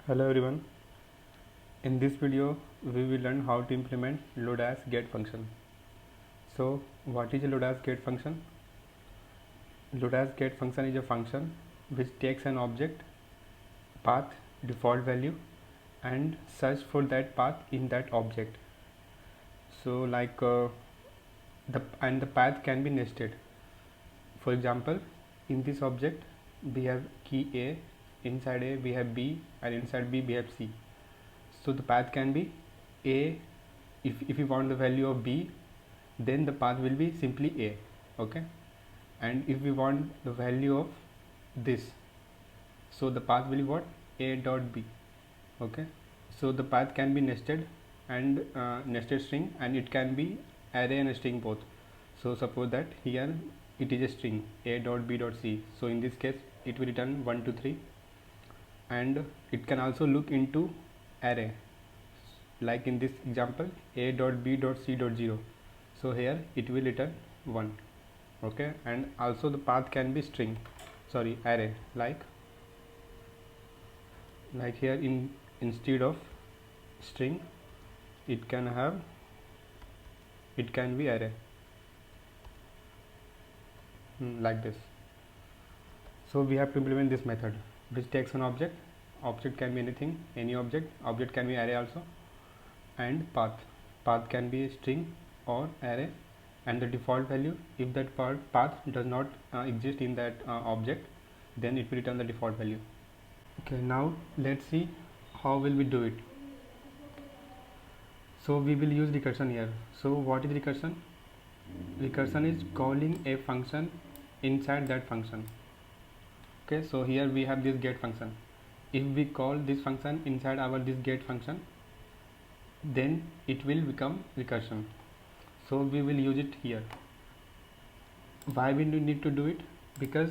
Hello everyone. In this video we will learn how to implement Lodash get function. So what is a Lodash get function? Lodash get function is a function which takes an object path default value and search for that path in that object. So the path can be nested. For example, in this object we have key A, inside A we have B, and inside B we have C. So the path can be A. If you want the value of B, then the path will be simply A, okay. And if we want the value of this, so the path will be what? A dot B, okay. So the path can be nested and nested string, and it can be array and string both. So suppose that here it is a string A dot B dot C, so in this case it will return 1 2 3, and it can also look into array, like in this example A dot B dot C dot 0, so here it will return 1, okay. And also the path can be array, like here instead of string it can be array, like this. So we have to implement this method which takes an object can be anything, any object can be array also, and path can be string or array, and the default value, if that path does not exist in that object, then it will return the default value. Okay, now let's see how will we do it. So we will use recursion here. So what is recursion? Recursion is calling a function inside that function. Okay, so here we have this get function. If we call this function inside our this get function, then it will become recursion. So we will use it here. Why we need to do it? Because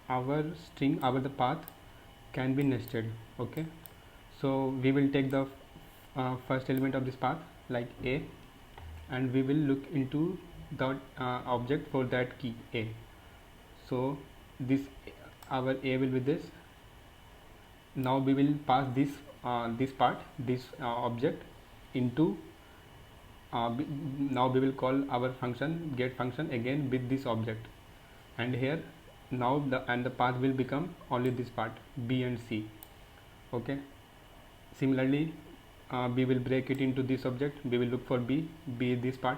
our the path can be nested, okay. So we will take the first element of this path, like A, and we will look into the object for that key A. So this our A will be this. Now we will pass this object into now we will call our function get function again with this object, and here now the path will become only this part B and C, okay. Similarly we will break it into this object, we will look for B this part,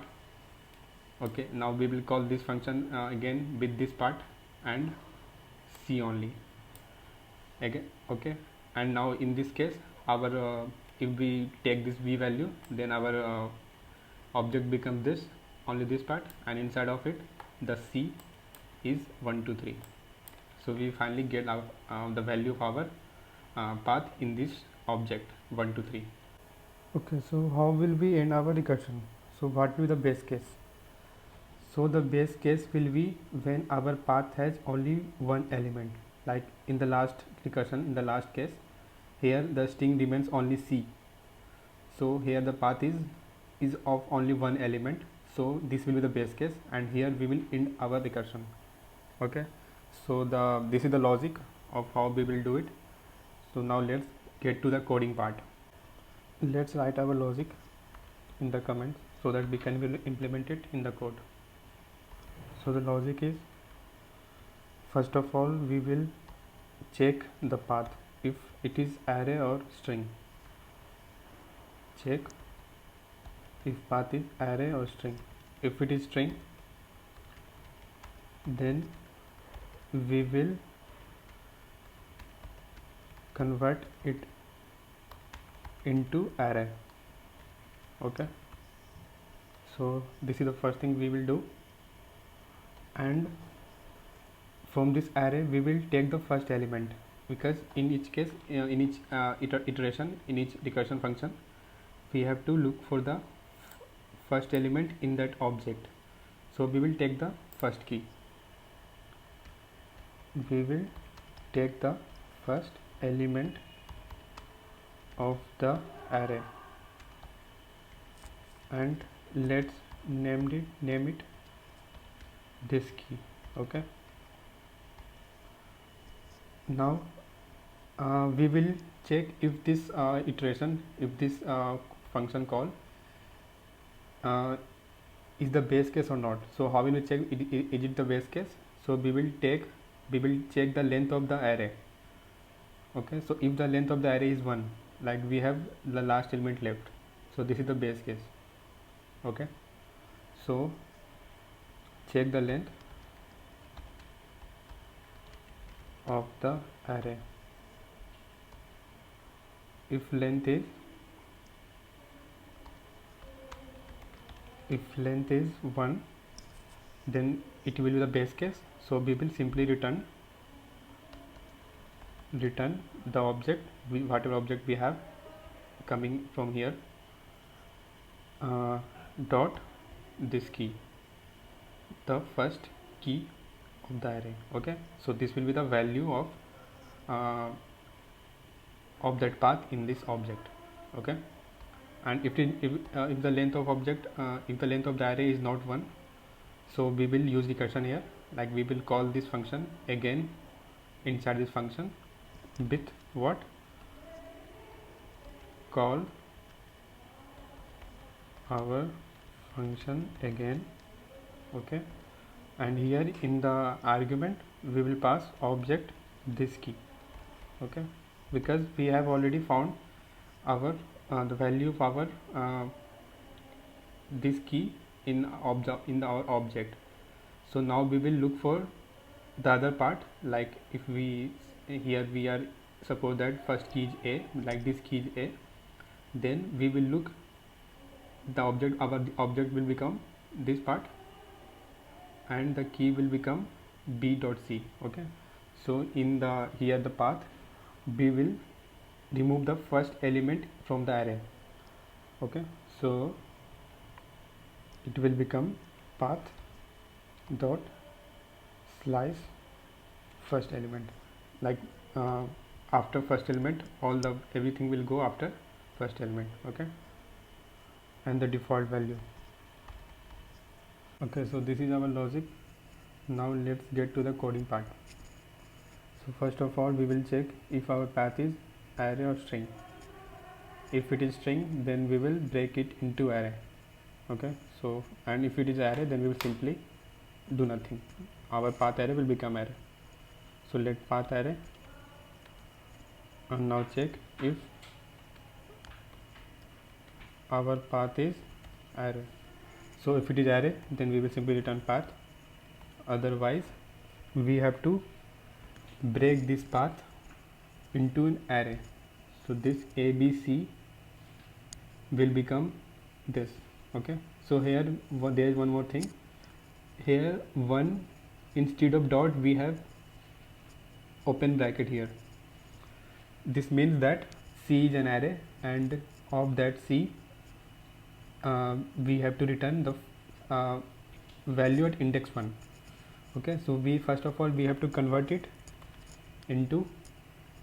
okay. Now we will call this function again with this part and C only again, okay. And now in this case our if we take this B value, then our object becomes this, only this part, and inside of it the C is 1 2 3. So we finally get our the value of our path in this object 1 2 3. Okay, so how will we end our recursion? So what will be the base case? So the base case will be when our path has only one element, like in the last recursion, in the last case, here the string remains only C. So here the path is of only one element, so this will be the base case, and here we will end our recursion, okay. So this is the logic of how we will do it. So now let's get to the coding part. Let's write our logic in the comments so that we can implement it in the code. So the logic is, first of all we will check the path if it is array or string. Check if path is array or string. If it is string, then we will convert it into array, okay. So this is the first thing we will do, and from this array we will take the first element, because in each case in each iteration, in each recursion function, we have to look for the first element in that object. So we will take the first key, we will take the first element of the array, and let's name it this key, okay. Now we will check if this iteration, if this function call is the base case or not. So how will we check is it the base case? So we will check the length of the array. Okay, so if the length of the array is 1, like we have the last element left, so this is the base case. Okay, so check the length of the array. If length is 1, then it will be the base case. So we will simply return the object, whatever object we have coming from here, dot this key, the first key of the array. Okay, so this will be the value of that path in this object. Okay, and if the length of object if the length of the array is not 1, so we will use recursion here, like we will call this function again inside this function with what, call our function again. Okay, and here in the argument we will pass object this key. Okay, because we have already found our the value of our this key in our object. So now we will look for the other part, like if we here we are suppose that first key is a, like this key is a, then we will look the object, our object will become this part and the key will become b dot c. Okay, so in the here the path we will remove the first element from the array. Okay, so it will become path dot slice first element, like after first element everything will go after first element. Okay, and the default value. Okay, so this is our logic. Now let's get to the coding part. So first of all we will check if our path is array or string. If it is string, then we will break it into array. Okay, so and if it is array, then we will simply do nothing. Our path array will become array. So let path array, and now check if our path is array. So if it is array, then we will simply return path. Otherwise we have to break this path into an array. So this ABC will become this. Okay, so here there is one more thing. Here one, instead of dot we have open bracket here. This means that C is an array, and of that C we have to return the value at index 1. Okay, so we first of all we have to convert it into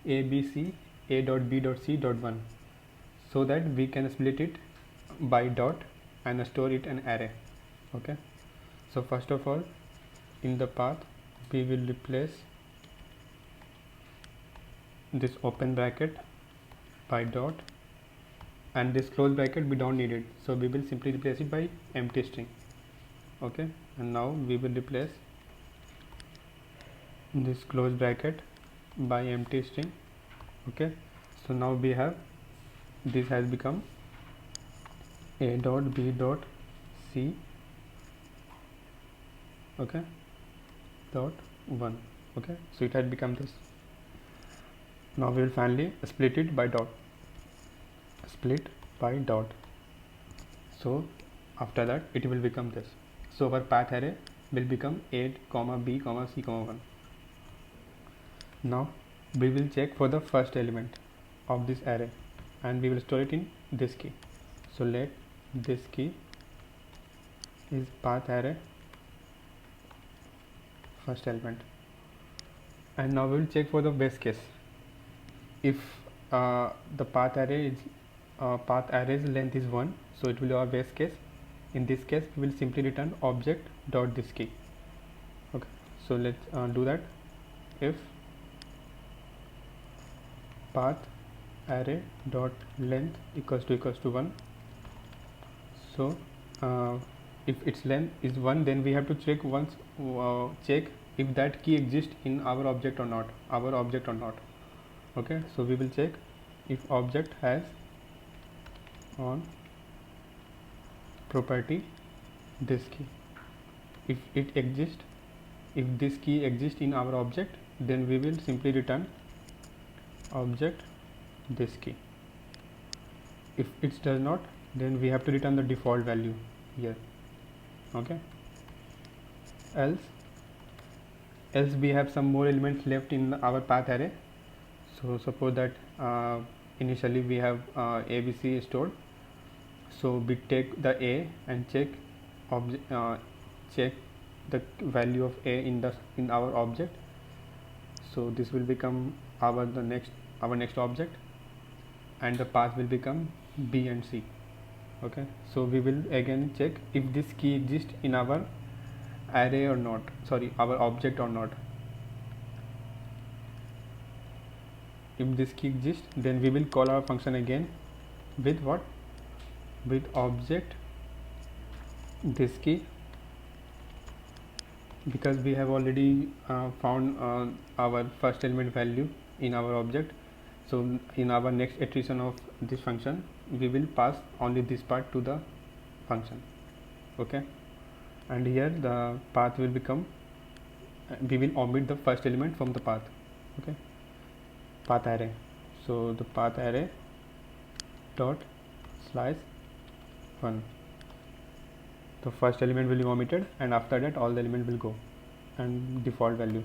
ABC a dot b dot c dot 1, so that we can split it by dot and store it in array. Okay, so first of all in the path we will replace this open bracket by dot, and this close bracket we don't need it, so we will simply replace it by empty string. Okay, and now we will replace this close bracket by empty string. Okay, so now we have this has become a dot b dot c, okay, dot 1. Okay, so it has become this. Now we will finally split it by dot, split by dot. So after that it will become this. So our path array will become a comma b comma c comma 1. Now we will check for the first element of this array, and we will store it in this key. So let this key is path array first element, and now we will check for the base case. If the path array is path array's length is 1, so it will be our base case. In this case we will simply return object dot this key. Okay, so let's do that. If path array dot length equals to 1. So if its length is 1, then we have to check once check if that key exists in our object or not, okay. So we will check if object has on property this key. If it exists, if this key exists in our object, then we will simply return object this key. If it does not, then we have to return the default value here, okay. Else we have some more elements left in our path array. So suppose that initially we have ABC stored. So we take the A and check check the value of A in our object. So this will become our next object, and the path will become B and C, okay. So we will again check if this key exists in our array or not, our object or not. If this key exists, then we will call our function again with what, with object this key, because we have already found our first element value in our object. So in our next iteration of this function, we will pass only this part to the function, okay. And here the path will become, we will omit the first element from the path, okay, path array. So the path array dot slice 1, the first element will be omitted, and after that all the element will go and default value.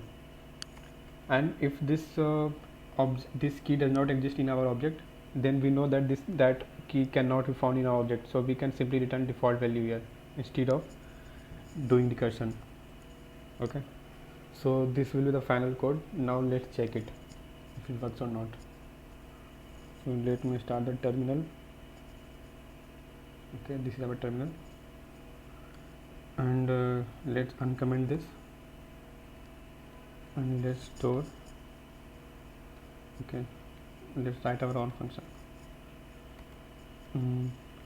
And if this this key does not exist in our object, then we know that that key cannot be found in our object, so we can simply return default value here instead of doing recursion, okay. So this will be the final code. Now let's check it if it works or not. So let me start the terminal, okay. This is our terminal, and let's uncomment this and let's store, okay. Let's write our own function,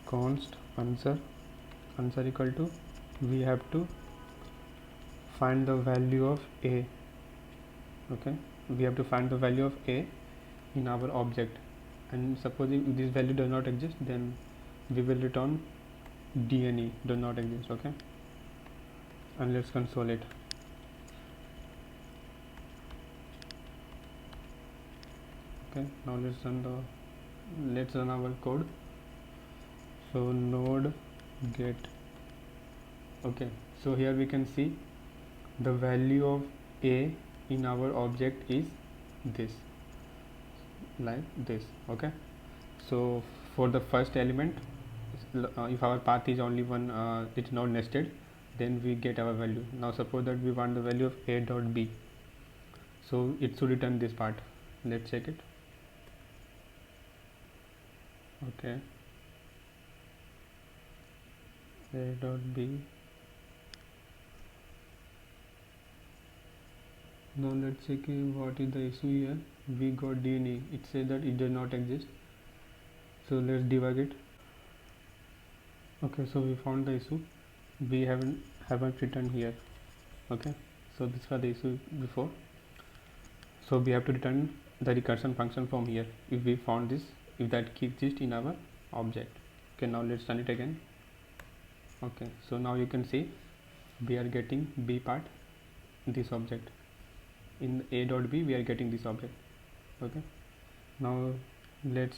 const answer equal to, we have to find the value of A, okay. We have to find the value of A in our object, and suppose if this value does not exist, then we will return DNE, does not exist, okay. And let's console it, okay. Now let's run our code. So node get, okay. So here we can see the value of A in our object is this, like this, okay. So for the first element, if our path is only one, it's not nested, then we get our value. Now suppose that we want the value of A dot B, so it should return this part. Let's check it, okay. A dot B. Now let's check what is the issue here. We got DNA, it says that it does not exist, so let's debug it, okay. So we found the issue, we haven't written here, okay. So this was the issue before, so we have to return the recursion function from here if we found this, if that key exists in our object, okay. Now let's run it again, okay. So now you can see we are getting B part, this object. In A dot B we are getting this object, okay. Now let's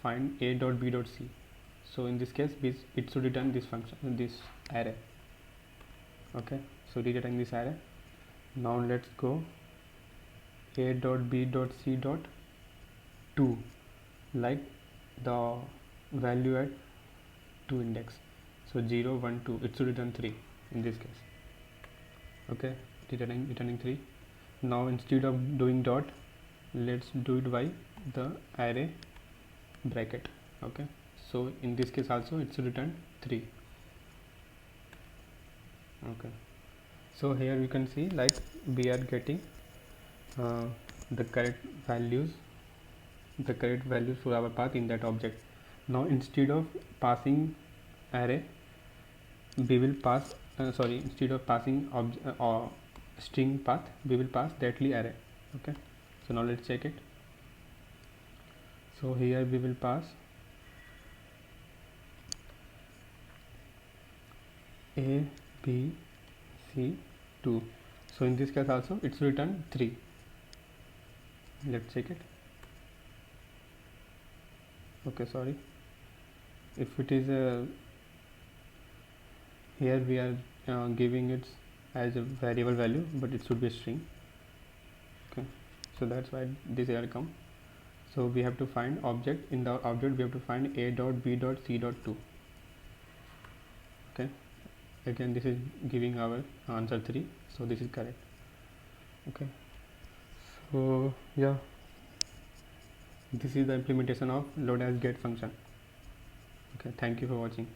find A dot B dot C. So in this case it should return this function, this array, okay. So returning this array. Now let's go A dot B dot C dot 2, like the value at 2 index, so 0 1 2, it should return 3 in this case, okay. Returning 3. Now instead of doing dot, let's do it by the array bracket, okay. So in this case also it should return 3, okay. So here you can see like we are getting the correct values the correct values for our path in that object. Now instead of passing array, we will pass instead of passing string path, we will pass directly array. Okay, so now let's check it. So here we will pass a b c 2. So in this case also it's written 3. Let's check it. Okay, sorry, if it is a here we are giving it as a variable value, but it should be a string. Okay, so that's why this error come. So we have to find object. In the object we have to find a dot b dot c dot 2. Okay, again this is giving our answer 3, so this is correct. Okay, so yeah, this is the implementation of Lodash get function. Okay, thank you for watching.